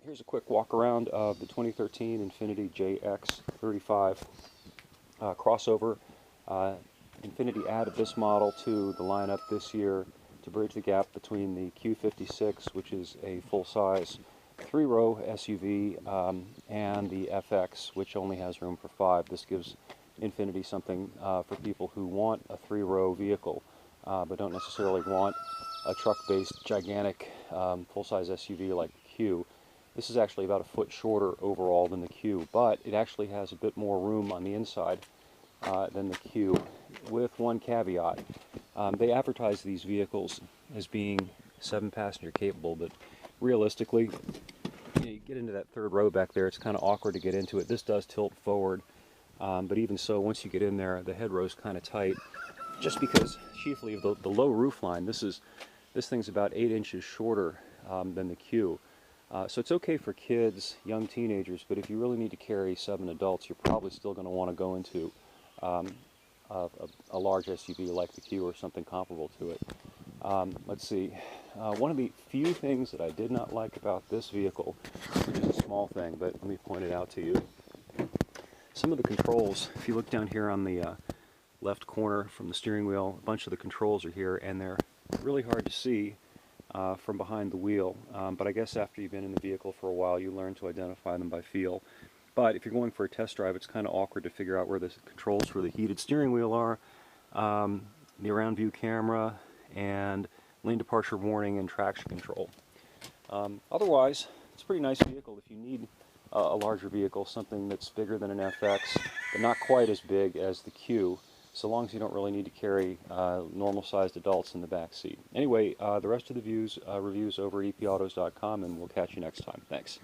Here's a quick walk around of the 2013 Infiniti JX35 crossover. Infiniti added this model to the lineup this year to bridge the gap between the Q56, which is a full-size 3-row SUV, and the FX, which only has room for 5. This gives Infiniti something for people who want a 3-row vehicle, but don't necessarily want a truck-based gigantic full-size SUV like the Q. This is actually about a foot shorter overall than the Q, but it actually has a bit more room on the inside than the Q, with one caveat. They advertise these vehicles as being 7-passenger capable, but realistically, you get into that third row back there, it's kind of awkward to get into it. This does tilt forward, but even so, once you get in there, the head row is kind of tight, just because chiefly of the low roof line. This thing's about 8 inches shorter than the Q. So it's okay for kids, young teenagers, but if you really need to carry 7 adults, you're probably still going to want to go into a large SUV like the Q or something comparable to it. Let's see. One of the few things that I did not like about this vehicle, which is a small thing, but let me point it out to you. Some of the controls, if you look down here on the left corner from the steering wheel, a bunch of the controls are here, and they're really hard to see from behind the wheel, but I guess after you've been in the vehicle for a while, you learn to identify them by feel. But if you're going for a test drive, it's kind of awkward to figure out where the controls for the heated steering wheel are, the around view camera, and lane departure warning and traction control. Otherwise, it's a pretty nice vehicle if you need a larger vehicle, something that's bigger than an FX, but not quite as big as the Q, so long as you don't really need to carry normal-sized adults in the back seat. Anyway, the rest of the reviews over at epautos.com, and we'll catch you next time. Thanks.